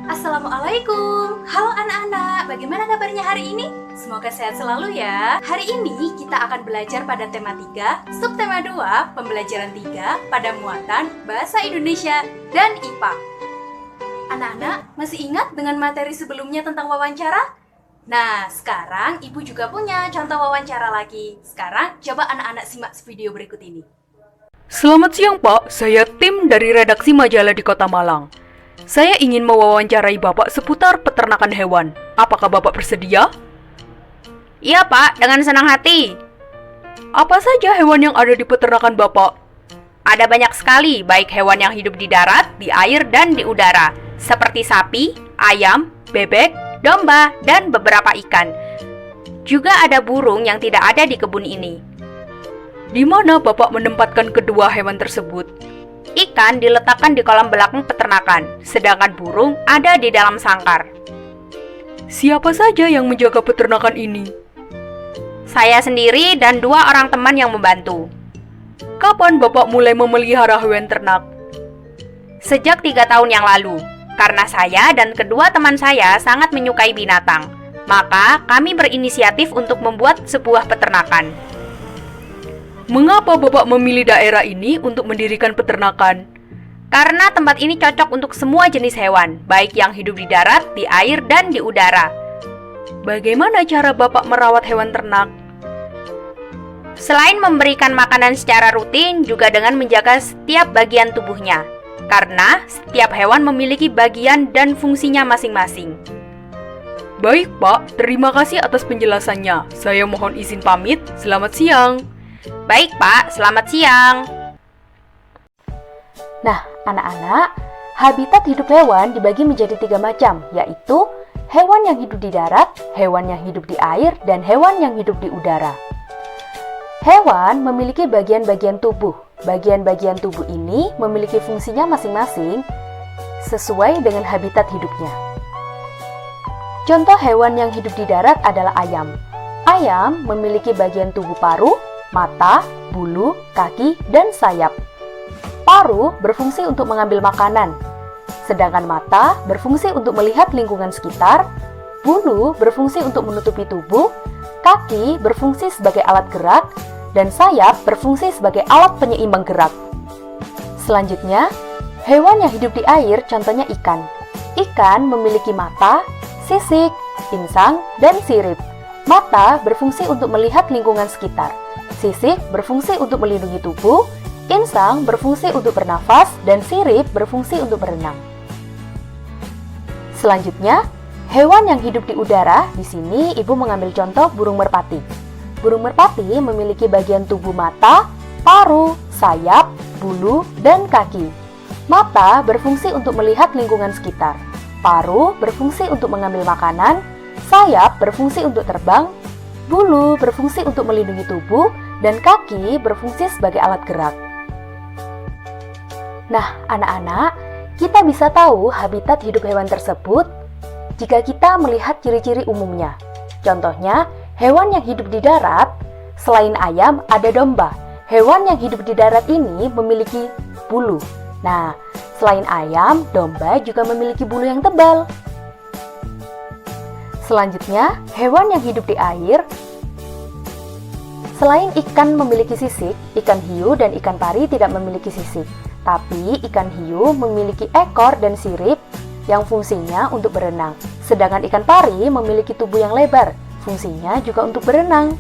Assalamualaikum. Halo anak-anak, bagaimana kabarnya hari ini? Semoga sehat selalu ya. Hari ini kita akan belajar pada tema 3, subtema 2, pembelajaran 3 pada muatan Bahasa Indonesia dan IPA. Anak-anak, masih ingat dengan materi sebelumnya tentang wawancara? Nah, sekarang Ibu juga punya contoh wawancara lagi. Sekarang coba anak-anak simak video berikut ini. Selamat siang Pak, saya tim dari redaksi majalah di Kota Malang. Saya ingin mewawancarai Bapak seputar peternakan hewan. Apakah Bapak bersedia? Iya Pak, dengan senang hati. Apa saja hewan yang ada di peternakan Bapak? Ada banyak sekali, baik hewan yang hidup di darat, di air, dan di udara. Seperti sapi, ayam, bebek, domba, dan beberapa ikan. Juga ada burung yang tidak ada di kebun ini. Di mana Bapak menempatkan kedua hewan tersebut? Ikan diletakkan di kolam belakang peternakan, sedangkan burung ada di dalam sangkar. Siapa saja yang menjaga peternakan ini? Saya sendiri dan 2 orang teman yang membantu. Kapan Bapak mulai memelihara hewan ternak? Sejak 3 tahun yang lalu, karena saya dan kedua teman saya sangat menyukai binatang, maka kami berinisiatif untuk membuat sebuah peternakan. Mengapa Bapak memilih daerah ini untuk mendirikan peternakan? Karena tempat ini cocok untuk semua jenis hewan, baik yang hidup di darat, di air, dan di udara. Bagaimana cara Bapak merawat hewan ternak? Selain memberikan makanan secara rutin, juga dengan menjaga setiap bagian tubuhnya. Karena setiap hewan memiliki bagian dan fungsinya masing-masing. Baik Pak, terima kasih atas penjelasannya. Saya mohon izin pamit, selamat siang. Baik Pak, selamat siang. Nah, anak-anak, habitat hidup hewan dibagi menjadi 3 macam, yaitu hewan yang hidup di darat, hewan yang hidup di air, dan hewan yang hidup di udara. Hewan memiliki bagian-bagian tubuh. Bagian-bagian tubuh ini memiliki fungsinya masing-masing sesuai dengan habitat hidupnya. Contoh hewan yang hidup di darat adalah ayam. Ayam memiliki bagian tubuh paruh, mata, bulu, kaki, dan sayap. Paruh berfungsi untuk mengambil makanan, sedangkan mata berfungsi untuk melihat lingkungan sekitar, bulu berfungsi untuk menutupi tubuh, kaki berfungsi sebagai alat gerak, dan sayap berfungsi sebagai alat penyeimbang gerak. Selanjutnya, hewan yang hidup di air contohnya ikan. Ikan memiliki mata, sisik, insang, dan sirip. Mata berfungsi untuk melihat lingkungan sekitar. Sisik berfungsi untuk melindungi tubuh, insang berfungsi untuk bernafas, dan sirip berfungsi untuk berenang. Selanjutnya, hewan yang hidup di udara. Di sini Ibu mengambil contoh burung merpati. Burung merpati memiliki bagian tubuh mata, paruh, sayap, bulu, dan kaki. Mata berfungsi untuk melihat lingkungan sekitar. Paruh berfungsi untuk mengambil makanan, sayap berfungsi untuk terbang, bulu berfungsi untuk melindungi tubuh, dan kaki berfungsi sebagai alat gerak. Nah, anak-anak, kita bisa tahu habitat hidup hewan tersebut jika kita melihat ciri-ciri umumnya. Contohnya, hewan yang hidup di darat, selain ayam, ada domba. Hewan yang hidup di darat ini memiliki bulu. Nah, selain ayam, domba juga memiliki bulu yang tebal. Selanjutnya, hewan yang hidup di air. Selain ikan memiliki sisik, ikan hiu dan ikan pari tidak memiliki sisik. Tapi ikan hiu memiliki ekor dan sirip yang fungsinya untuk berenang. Sedangkan ikan pari memiliki tubuh yang lebar, fungsinya juga untuk berenang.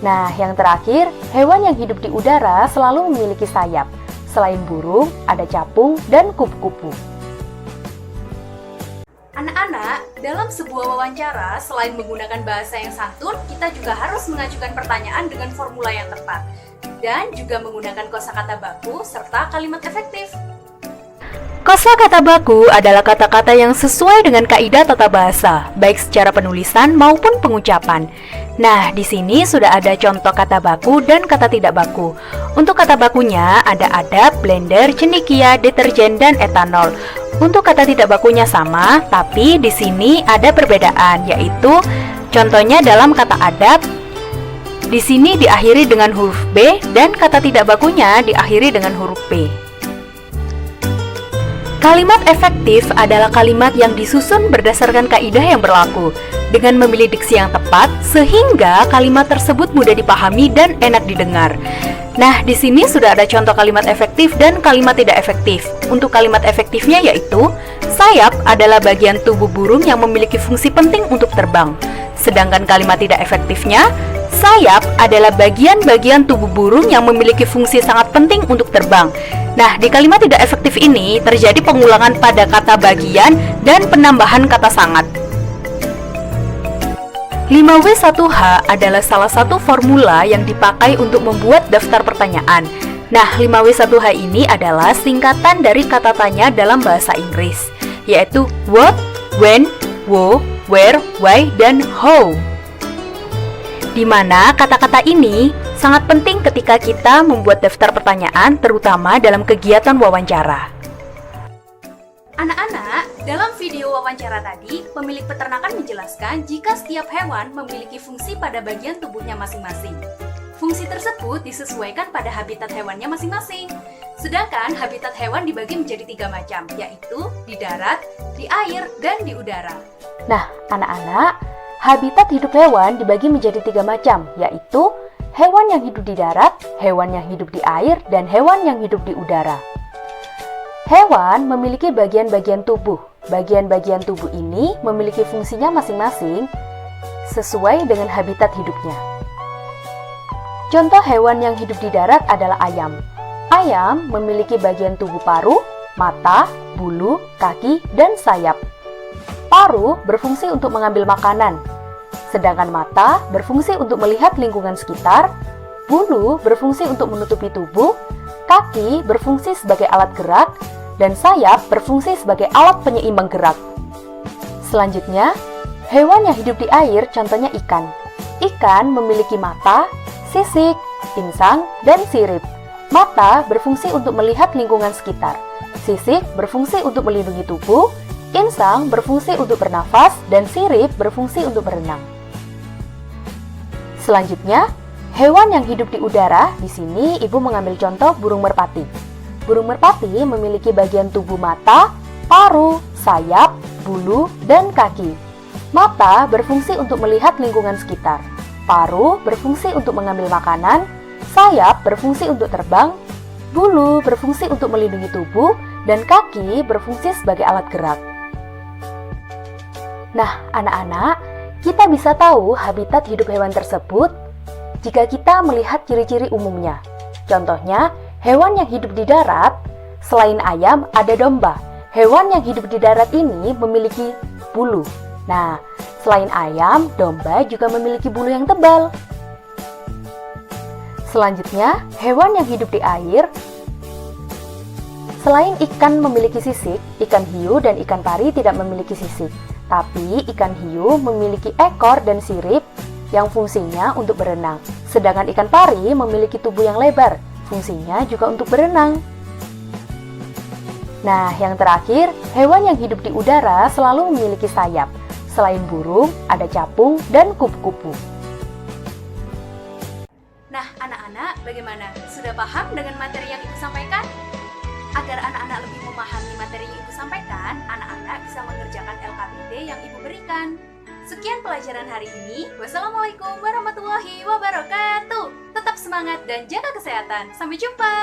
Nah, yang terakhir, hewan yang hidup di udara selalu memiliki sayap. Selain burung, ada capung dan kupu-kupu. Anak-anak, dalam sebuah wawancara, selain menggunakan bahasa yang santun, kita juga harus mengajukan pertanyaan dengan formula yang tepat. Dan juga menggunakan kosakata baku serta kalimat efektif. Kosakata baku adalah kata-kata yang sesuai dengan kaidah tata bahasa, baik secara penulisan maupun pengucapan. Nah, di sini sudah ada contoh kata baku dan kata tidak baku. Untuk kata bakunya ada adab, blender, cendekia, deterjen, dan etanol. Untuk kata tidak bakunya sama, tapi di sini ada perbedaan, yaitu contohnya dalam kata adab, di sini diakhiri dengan huruf B dan kata tidak bakunya diakhiri dengan huruf P. Kalimat efektif adalah kalimat yang disusun berdasarkan kaidah yang berlaku, dengan memilih diksi yang tepat sehingga kalimat tersebut mudah dipahami dan enak didengar. Nah, di sini sudah ada contoh kalimat efektif dan kalimat tidak efektif. Untuk kalimat efektifnya yaitu, sayap adalah bagian tubuh burung yang memiliki fungsi penting untuk terbang. Sedangkan kalimat tidak efektifnya, sayap adalah bagian-bagian tubuh burung yang memiliki fungsi sangat penting untuk terbang. Nah, di kalimat tidak efektif ini terjadi pengulangan pada kata bagian dan penambahan kata sangat. 5W1H adalah salah satu formula yang dipakai untuk membuat daftar pertanyaan. Nah, 5W1H ini adalah singkatan dari kata tanya dalam bahasa Inggris, yaitu what, when, who, where, why, dan how. Di mana kata-kata ini sangat penting ketika kita membuat daftar pertanyaan, terutama dalam kegiatan wawancara. Anak-anak, dalam video wawancara tadi, pemilik peternakan menjelaskan jika setiap hewan memiliki fungsi pada bagian tubuhnya masing-masing. Fungsi tersebut disesuaikan pada habitat hewannya masing-masing. Sedangkan habitat hewan dibagi menjadi 3 macam, yaitu di darat, di air, dan di udara. Nah, anak-anak, habitat hidup hewan dibagi menjadi 3 macam, yaitu hewan yang hidup di darat, hewan yang hidup di air, dan hewan yang hidup di udara. Hewan memiliki bagian-bagian tubuh. Bagian-bagian tubuh ini memiliki fungsinya masing-masing sesuai dengan habitat hidupnya. Contoh hewan yang hidup di darat adalah ayam. Ayam memiliki bagian tubuh paruh, mata, bulu, kaki, dan sayap. Paruh berfungsi untuk mengambil makanan, sedangkan mata berfungsi untuk melihat lingkungan sekitar, bulu berfungsi untuk menutupi tubuh, kaki berfungsi sebagai alat gerak, dan sayap berfungsi sebagai alat penyeimbang gerak. Selanjutnya, hewan yang hidup di air contohnya ikan. Ikan memiliki mata, sisik, insang, dan sirip. Mata berfungsi untuk melihat lingkungan sekitar. Sisik berfungsi untuk melindungi tubuh, insang berfungsi untuk bernafas, dan sirip berfungsi untuk berenang. Selanjutnya, hewan yang hidup di udara, di sini ibu mengambil contoh burung merpati. Burung merpati memiliki bagian tubuh mata, paruh, sayap, bulu, dan kaki. Mata berfungsi untuk melihat lingkungan sekitar. Paruh berfungsi untuk mengambil makanan, sayap berfungsi untuk terbang, bulu berfungsi untuk melindungi tubuh, dan kaki berfungsi sebagai alat gerak. Nah, anak-anak, kita bisa tahu habitat hidup hewan tersebut jika kita melihat ciri-ciri umumnya. Contohnya, hewan yang hidup di darat, selain ayam, ada domba. Hewan yang hidup di darat ini memiliki bulu. Nah, selain ayam, domba juga memiliki bulu yang tebal. Selanjutnya, hewan yang hidup di air, selain ikan memiliki sisik, ikan hiu dan ikan pari tidak memiliki sisik. Tapi ikan hiu memiliki ekor dan sirip yang fungsinya untuk berenang. Sedangkan ikan pari memiliki tubuh yang lebar, fungsinya juga untuk berenang. Nah, yang terakhir, hewan yang hidup di udara selalu memiliki sayap. Selain burung, ada capung dan kupu-kupu. Nah, anak-anak, bagaimana? Sudah paham dengan materi yang Ibu sampaikan? Agar anak-anak lebih memahami materi yang Ibu sampaikan, anak-anak bisa mengerjakan LKPD yang Ibu berikan. Sekian pelajaran hari ini. Wassalamualaikum warahmatullahi wabarakatuh. Tetap semangat dan jaga kesehatan. Sampai jumpa.